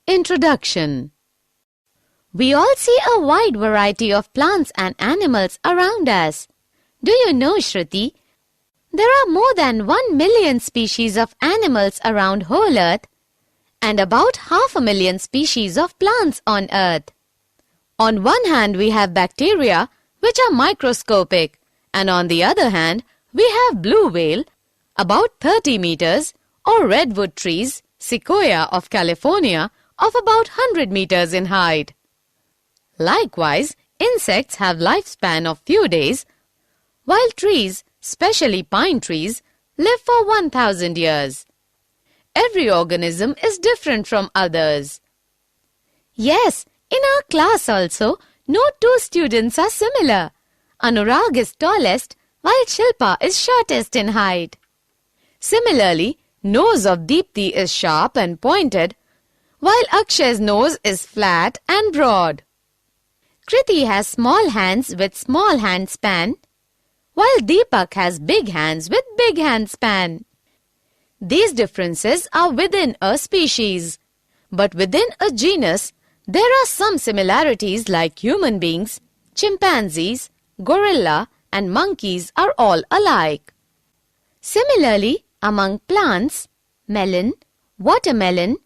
Introduction. We all see a wide variety of plants and animals around us. Do you know, Shruti? There are more than 1 million species of animals around whole Earth and about 500,000 species of plants on Earth. On one hand, we have bacteria, which are microscopic, and on the other hand, we have blue whale, about 30 meters, or redwood trees, sequoia of California, of about 100 meters in height. Likewise, insects have lifespan of few days, while trees, especially pine trees, live for 1,000 years. Every organism is different from others. Yes, in our class also, no two students are similar. Anurag is tallest, while Shilpa is shortest in height. Similarly, nose of Deepthi is sharp and pointed, while Akshay's nose is flat and broad. Kriti has small hands with small hand span, while Deepak has big hands with big hand span. These differences are within a species, but within a genus, there are some similarities like human beings, chimpanzees, gorilla, and monkeys are all alike. Similarly, among plants, melon, watermelon,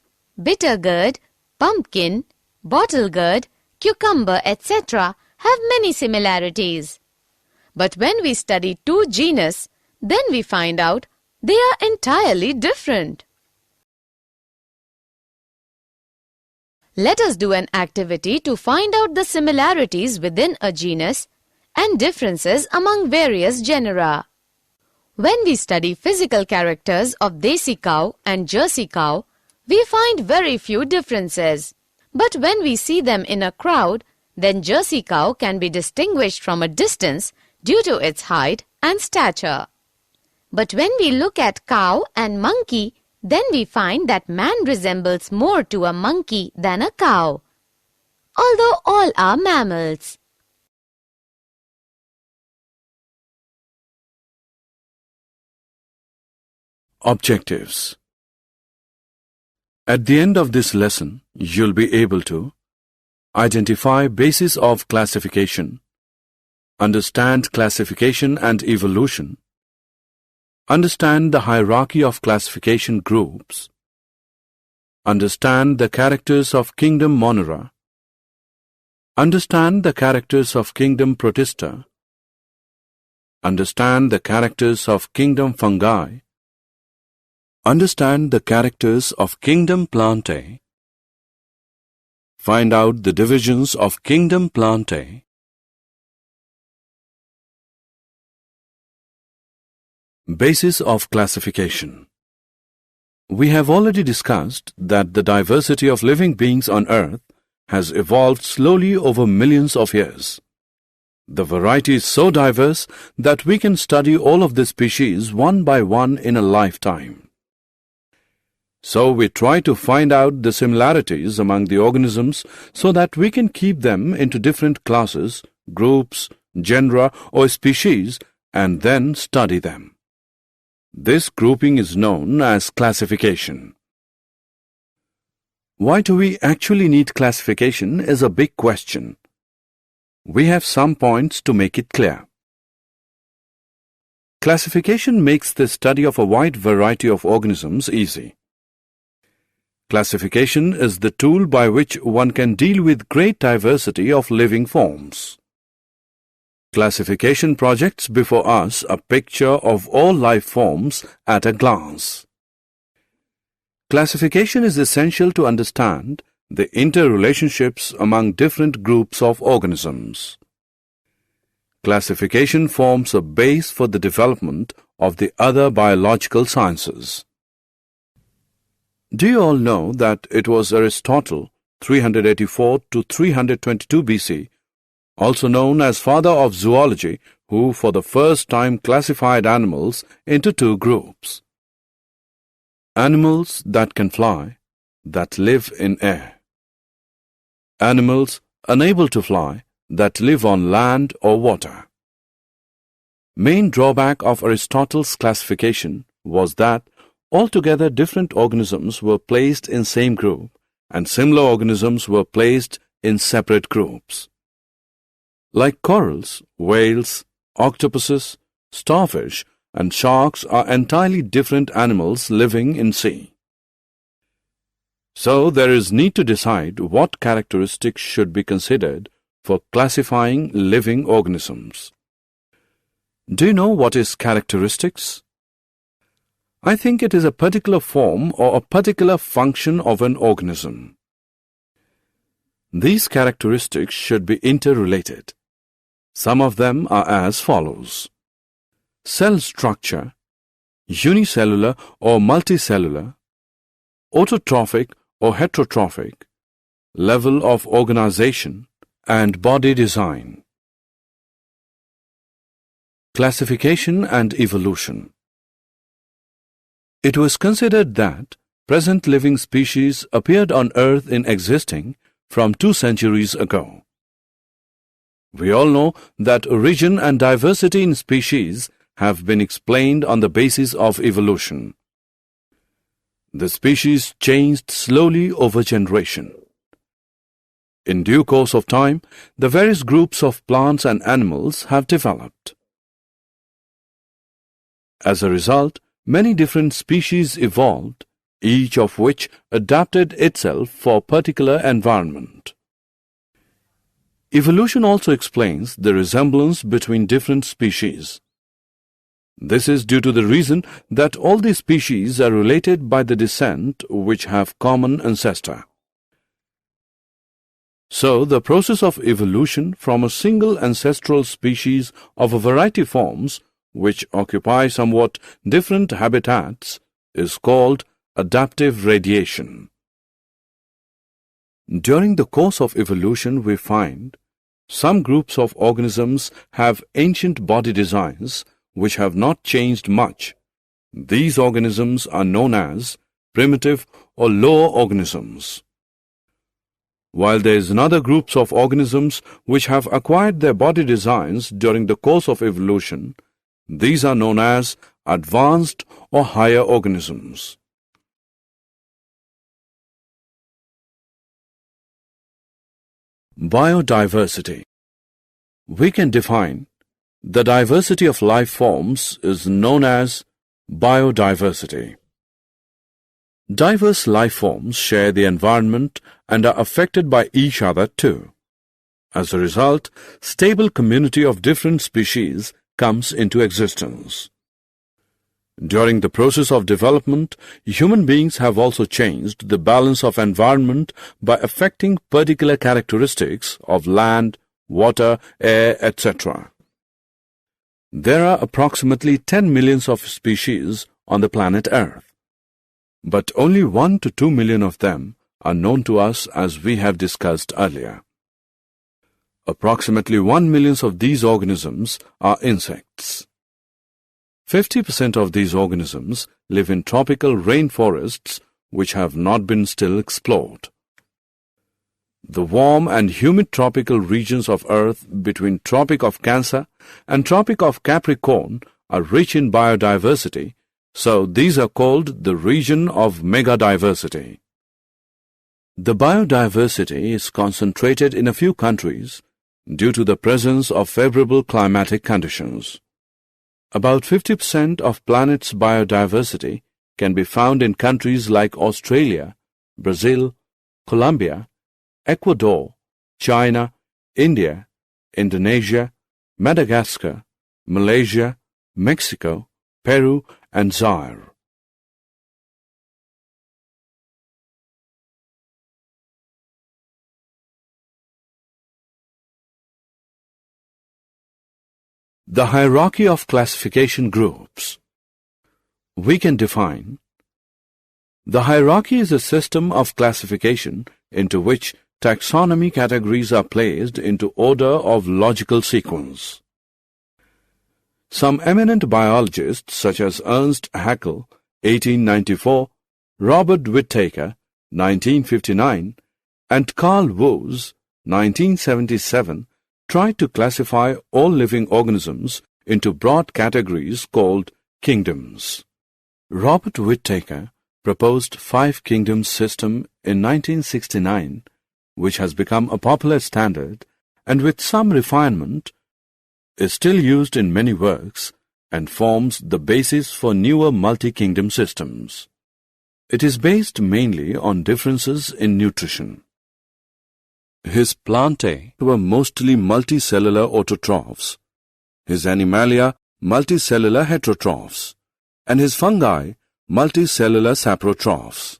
bitter gourd, pumpkin, bottle gourd, cucumber, etc. have many similarities. But when we study two genus, then we find out they are entirely different. Let us do an activity to find out the similarities within a genus and differences among various genera. When we study physical characters of Desi cow and Jersey cow, we find very few differences. But when we see them in a crowd, then Jersey cow can be distinguished from a distance due to its height and stature. But when we look at cow and monkey, then we find that man resembles more to a monkey than a cow, although all are mammals. Objectives. At the end of this lesson, you'll be able to identify basis of classification, understand classification and evolution, understand the hierarchy of classification groups, understand the characters of kingdom Monera, understand the characters of kingdom Protista, understand the characters of kingdom Fungi, understand the characters of kingdom Plantae, find out the divisions of kingdom Plantae, basis of classification. We have already discussed that the diversity of living beings on Earth has evolved slowly over millions of years. The variety is so diverse that we can study all of the species one by one in a lifetime. So we try to find out the similarities among the organisms so that we can keep them into different classes, groups, genera or species and then study them. This grouping is known as classification. Why do we actually need classification is a big question. We have some points to make it clear. Classification makes the study of a wide variety of organisms easy. Classification is the tool by which one can deal with great diversity of living forms. Classification projects before us a picture of all life forms at a glance. Classification is essential to understand the interrelationships among different groups of organisms. Classification forms a base for the development of the other biological sciences. Do you all know that it was Aristotle, 384 to 322 BC, also known as father of zoology, who for the first time classified animals into two groups. Animals that can fly, that live in air. Animals unable to fly, that live on land or water. Main drawback of Aristotle's classification was that altogether different organisms were placed in same group and similar organisms were placed in separate groups. Like corals, whales, octopuses, starfish, and sharks are entirely different animals living in sea. So there is need to decide what characteristics should be considered for classifying living organisms. Do you know what is characteristics? I think it is a particular form or a particular function of an organism. These characteristics should be interrelated. Some of them are as follows: cell structure, unicellular or multicellular, autotrophic or heterotrophic, level of organization, and body design. Classification and evolution. It was considered that present living species appeared on Earth in existing from 2 centuries ago. We all know that origin and diversity in species have been explained on the basis of evolution. The species changed slowly over generation. In due course of time, the various groups of plants and animals have developed. As a result, many different species evolved, each of which adapted itself for a particular environment. Evolution also explains the resemblance between different species. This is due to the reason that all these species are related by the descent which have common ancestor. So, the process of evolution from a single ancestral species of a variety forms which occupy somewhat different habitats is called adaptive radiation. During the course of evolution, we find some groups of organisms have ancient body designs which have not changed much. These organisms are known as primitive or lower organisms. While there is another groups of organisms which have acquired their body designs during the course of evolution, these are known as advanced or higher organisms. Biodiversity. We can define the diversity of life forms is known as biodiversity. Diverse life forms share the environment and are affected by each other too. As a result, stable community of different species comes into existence. During the process of development, human beings have also changed the balance of environment by affecting particular characteristics of land, water, air, etc. There are approximately 10 million of species on the planet Earth, but only 1 to 2 million of them are known to us, as we have discussed earlier. Approximately 1 million of these organisms are insects. 50% of these organisms live in tropical rainforests which have not been still explored. The warm and humid tropical regions of Earth between Tropic of Cancer and Tropic of Capricorn are rich in biodiversity, so these are called the region of megadiversity. The biodiversity is concentrated in a few countries due to the presence of favorable climatic conditions. About 50% of planet's biodiversity can be found in countries like Australia, Brazil, Colombia, Ecuador, China, India, Indonesia, Madagascar, Malaysia, Mexico, Peru, and Zaire. The hierarchy of classification groups. We can define: the hierarchy is a system of classification into which taxonomy categories are placed into order of logical sequence. Some eminent biologists such as Ernst Haeckel, 1894, Robert Whittaker, 1959, and Carl Woese, 1977, tried to classify all living organisms into broad categories called kingdoms. Robert Whittaker proposed Five Kingdoms system in 1969, which has become a popular standard and with some refinement is still used in many works and forms the basis for newer multi-kingdom systems. It is based mainly on differences in nutrition. His plantae were mostly multicellular autotrophs, his animalia multicellular heterotrophs, and his fungi multicellular saprotrophs.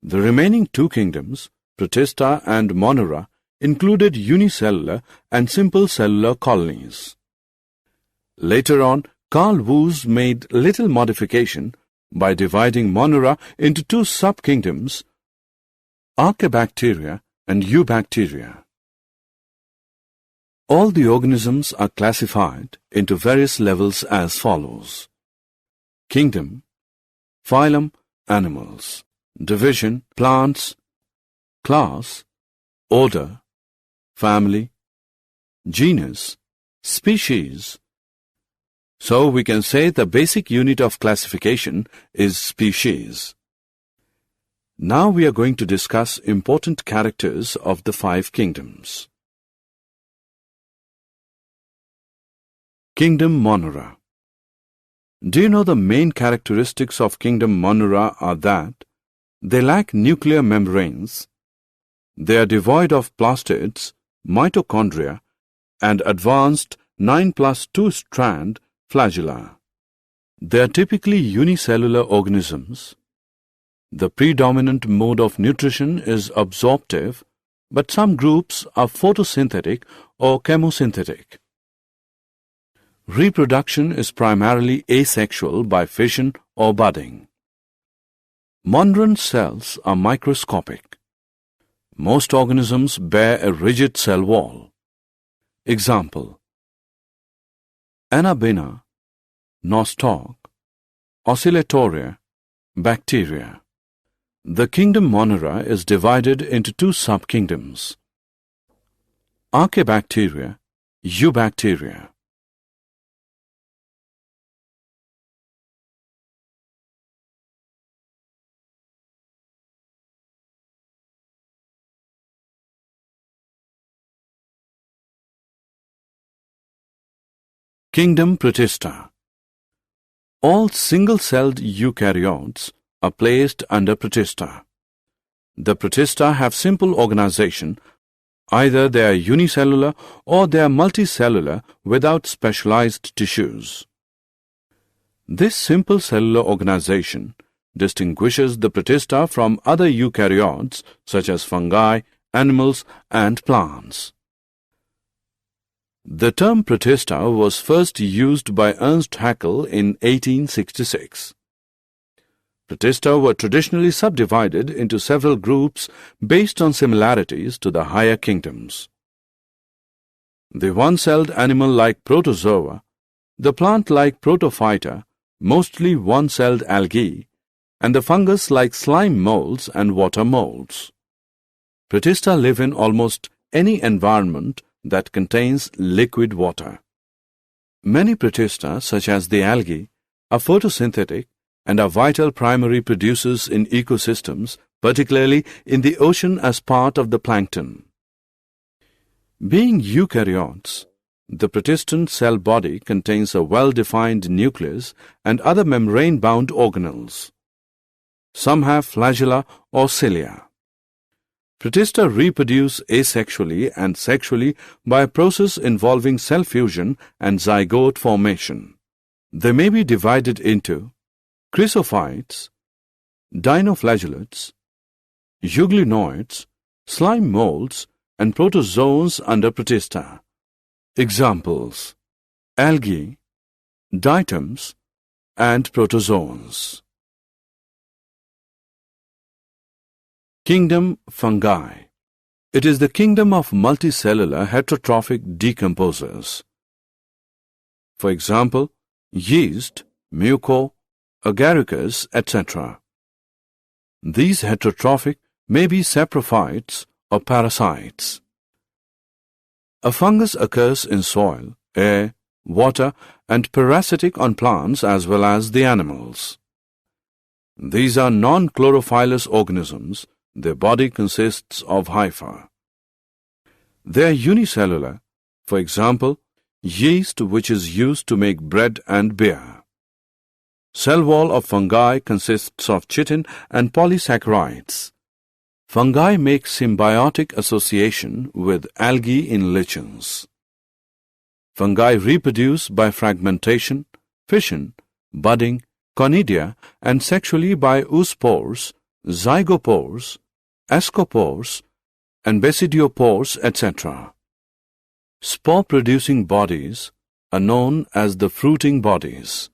The remaining two kingdoms, Protista and Monera, included unicellular and simple cellular colonies. Later on, Carl Woese made little modification by dividing Monera into two sub-kingdoms, Archaebacteria and Eubacteria. All the organisms are classified into various levels as follows: Kingdom, Phylum, Animals, Division, Plants, Class, Order, Family, Genus, Species. So we can say the basic unit of classification is species. Now we are going to discuss important characters of the five kingdoms. Kingdom Monera. Do you know the main characteristics of Kingdom Monera are that they lack nuclear membranes, they are devoid of plastids, mitochondria, and advanced 9+2 strand flagella. They are typically unicellular organisms. The predominant mode of nutrition is absorptive, but some groups are photosynthetic or chemosynthetic. Reproduction is primarily asexual by fission or budding. Monran cells are microscopic. Most organisms bear a rigid cell wall. Example: Anabaena, nostoc, oscillatoria, bacteria. The kingdom Monera is divided into two sub-kingdoms: Archaebacteria, Eubacteria. Kingdom Protista. All single-celled eukaryotes are placed under Protista. The Protista have simple organization. Either they are unicellular or they are multicellular without specialized tissues. This simple cellular organization distinguishes the Protista from other eukaryotes such as fungi, animals, and plants. The term Protista was first used by Ernst Haeckel in 1866. Protista were traditionally subdivided into several groups based on similarities to the higher kingdoms. The one-celled animal-like protozoa, the plant-like protophyta, mostly one-celled algae, and the fungus-like slime molds and water molds. Protista live in almost any environment that contains liquid water. Many Protista, such as the algae, are photosynthetic and are vital primary producers in ecosystems, particularly in the ocean as part of the plankton. Being eukaryotes, the Protistan cell body contains a well-defined nucleus and other membrane-bound organelles. Some have flagella or cilia. Protista reproduce asexually and sexually by a process involving cell fusion and zygote formation. They may be divided into chrysophytes, dinoflagellates, euglenoids, slime molds, and protozoans under Protista. Examples: algae, diatoms, and protozoans. Kingdom Fungi. It is the kingdom of multicellular heterotrophic decomposers. For example, yeast, muco, agaricus, etc. These heterotrophic may be saprophytes or parasites. A fungus occurs in soil, air, water, and parasitic on plants as well as the animals. These are non-chlorophyllous organisms. Their body consists of hypha. They are unicellular. For example, yeast, which is used to make bread and beer. Cell wall of fungi consists of chitin and polysaccharides. Fungi make symbiotic association with algae in lichens. Fungi reproduce by fragmentation, fission, budding, conidia, and sexually by oospores, zygopores, ascopores, and basidiopores, etc. Spore-producing bodies are known as the fruiting bodies.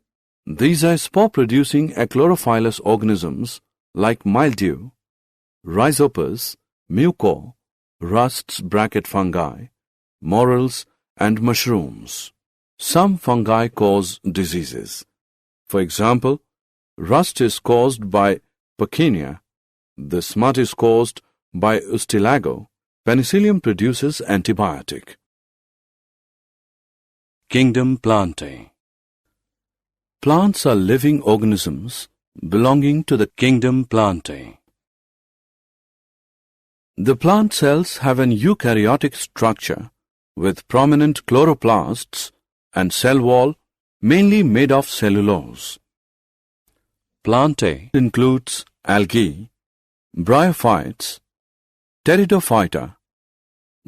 These are spore-producing achlorophyllous organisms like mildew, rhizopus, muco, rusts fungi, morels, and mushrooms. Some fungi cause diseases. For example, rust is caused by Puccinia, the smut is caused by Ustilago. Penicillium produces antibiotic. Kingdom Plantae. Plants are living organisms belonging to the kingdom Plantae. The plant cells have an eukaryotic structure with prominent chloroplasts and cell wall mainly made of cellulose. Plantae includes algae, bryophytes, pteridophyta,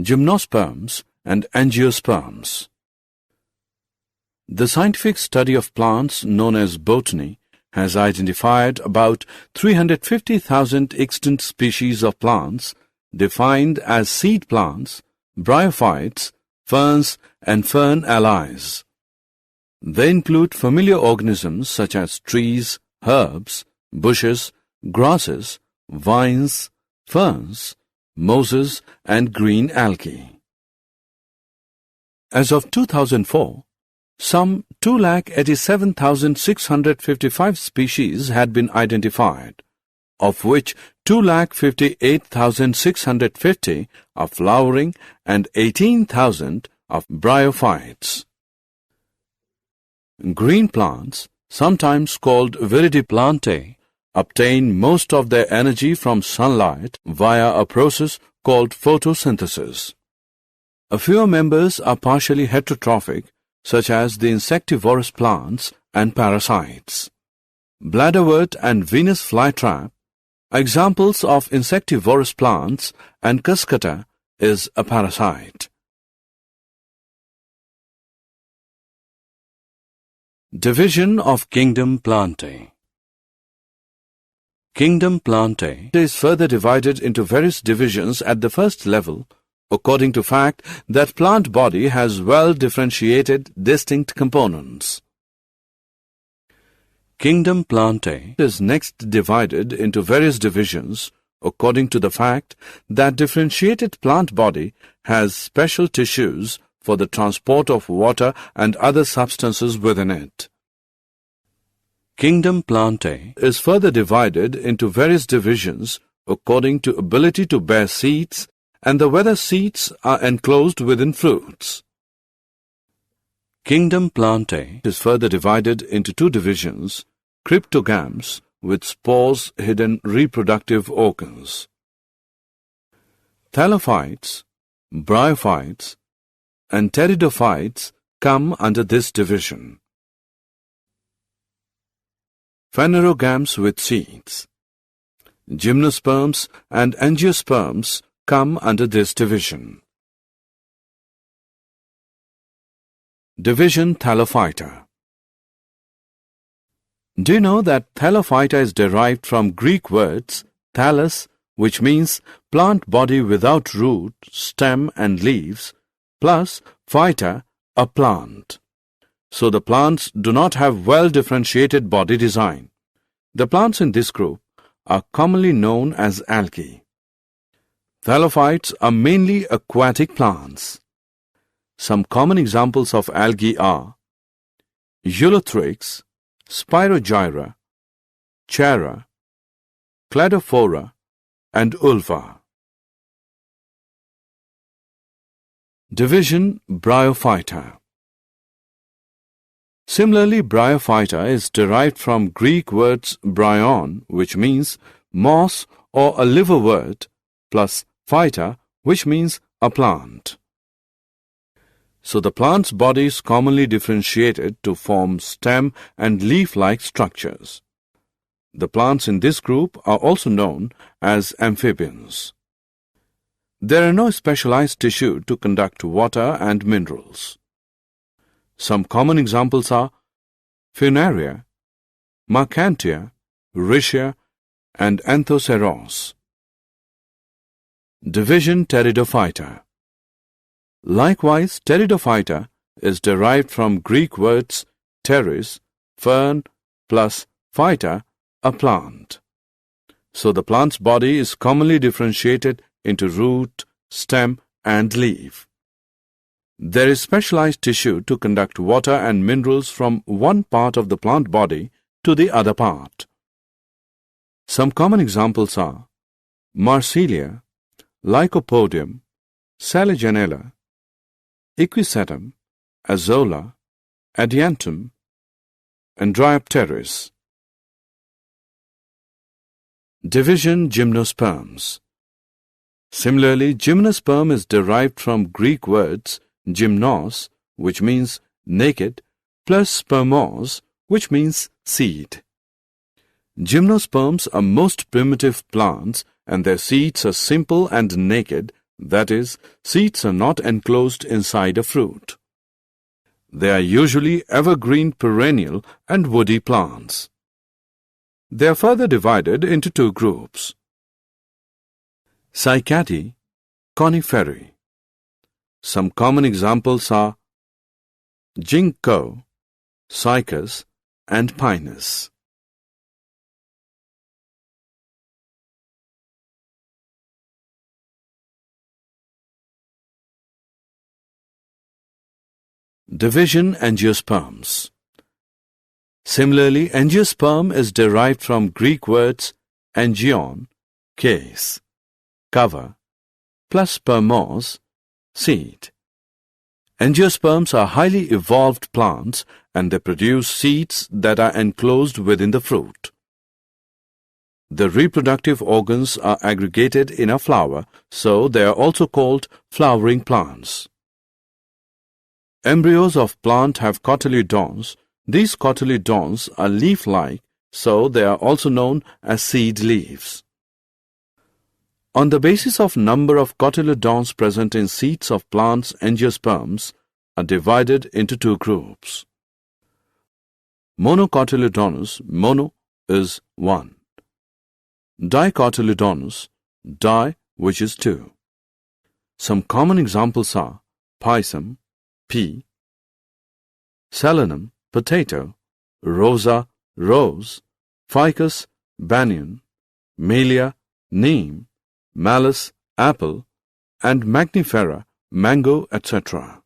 gymnosperms, and angiosperms. The scientific study of plants known as botany has identified about 350,000 extant species of plants defined as seed plants, bryophytes, ferns, and fern allies. They include familiar organisms such as trees, herbs, bushes, grasses, vines, ferns, mosses, and green algae. As of 2004, some 287,655 species had been identified, of which 258,650 are flowering and 18,000 of bryophytes. Green plants, sometimes called viridiplantae, obtain most of their energy from sunlight via a process called photosynthesis. A few members are partially heterotrophic, such as the insectivorous plants and parasites. Bladderwort and Venus flytrap are examples of insectivorous plants, and cuscuta is a parasite. Division of Kingdom Plantae. Kingdom Plantae is further divided into various divisions at the first level, according to fact that plant body has well-differentiated distinct components. Kingdom Plantae is next divided into various divisions according to the fact that differentiated plant body has special tissues for the transport of water and other substances within it. Kingdom Plantae is further divided into various divisions according to ability to bear seeds and whether seeds are enclosed within fruits. Kingdom Plantae is further divided into two divisions, cryptogams with spores hidden reproductive organs. Thallophytes, bryophytes, and pteridophytes come under this division. Phanerogams with seeds. Gymnosperms and angiosperms come under this division. Division Thallophyta. Do you know that Thallophyta is derived from Greek words thallus, which means plant body without root, stem and leaves, plus phyta, a plant. So the plants do not have well-differentiated body design. The plants in this group are commonly known as algae. Thallophytes are mainly aquatic plants. Some common examples of algae are Eulothrix, Spirogyra, Chara, Cladophora, and Ulva. Division Bryophyta. Similarly, bryophyta is derived from Greek words bryon, which means moss or a liverwort, plus phyta, which means a plant. So the plant's body is commonly differentiated to form stem and leaf-like structures. The plants in this group are also known as amphibians. There are no specialized tissue to conduct water and minerals. Some common examples are Funaria, Marcantia, Rhytia, and Anthoceros. Division Pteridophyta. Likewise, Pteridophyta is derived from Greek words pteris, fern, plus phyta, a plant. So the plant's body is commonly differentiated into root, stem, and leaf. There is specialized tissue to conduct water and minerals from one part of the plant body to the other part. Some common examples are Marsilia, Lycopodium, Saligenella, Equisetum, Azolla, Adiantum, and Dryopteris. Division Gymnosperms. Similarly, gymnosperm is derived from Greek words gymnos, which means naked, plus spermos, which means seed. Gymnosperms are most primitive plants and their seeds are simple and naked, that is, seeds are not enclosed inside a fruit. They are usually evergreen perennial and woody plants. They are further divided into two groups. Cycadi, Coniferae. Some common examples are ginkgo, cycas, and pinus. Division Angiosperms. Similarly, angiosperm is derived from Greek words angion, case, cover, plus spermos, seed. Angiosperms are highly evolved plants and they produce seeds that are enclosed within the fruit. The reproductive organs are aggregated in a flower, so they are also called flowering plants. Embryos of plant have cotyledons. These cotyledons are leaf-like, so they are also known as seed leaves. On the basis of number of cotyledons present in seeds of plants, angiosperms are divided into two groups. Monocotyledonous, mono is 1. Dicotyledonous, di, which is 2. Some common examples are pisum, pea, solanum, potato, rosa, rose, ficus, banyan, melia, neem, malus, apple, and magnifera, mango, etc.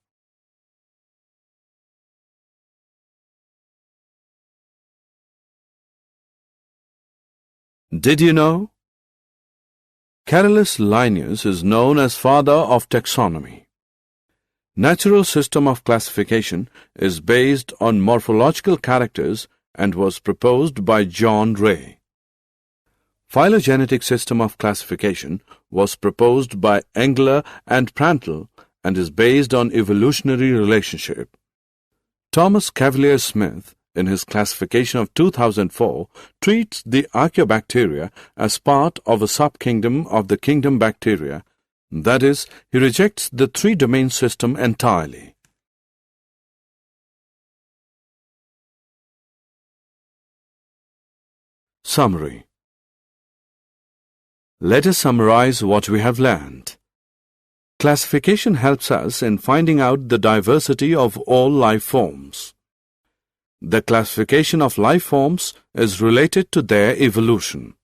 Did you know? Carolus Linnaeus is known as father of taxonomy. Natural system of classification is based on morphological characters and was proposed by John Ray. Phylogenetic system of classification was proposed by Engler and Prantl and is based on evolutionary relationship. Thomas Cavalier Smith, in his classification of 2004, treats the Archaeobacteria as part of a subkingdom of the kingdom Bacteria. That is, he rejects the three-domain system entirely. Summary. Let us summarize what we have learned. Classification helps us in finding out the diversity of all life forms. The classification of life forms is related to their evolution.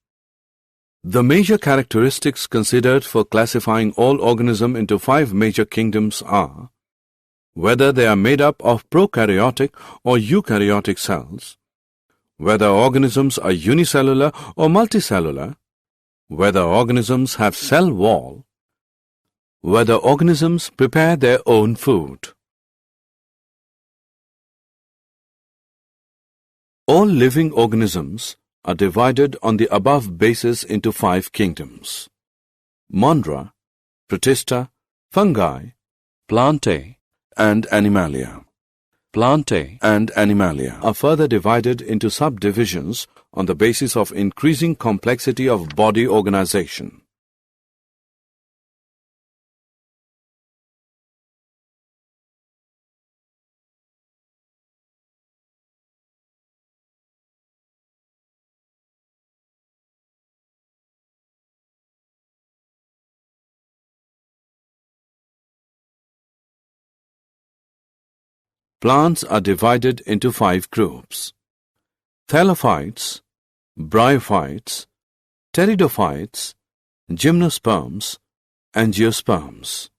The major characteristics considered for classifying all organisms into 5 major kingdoms are whether they are made up of prokaryotic or eukaryotic cells, whether organisms are unicellular or multicellular, whether organisms have cell wall, whether organisms prepare their own food. All living organisms are divided on the above basis into 5 kingdoms. Monera, Protista, Fungi, Plantae, and Animalia. Plantae and Animalia are further divided into subdivisions on the basis of increasing complexity of body organization. Plants are divided into 5 groups: Thallophytes, Bryophytes, Pteridophytes, Gymnosperms, Angiosperms.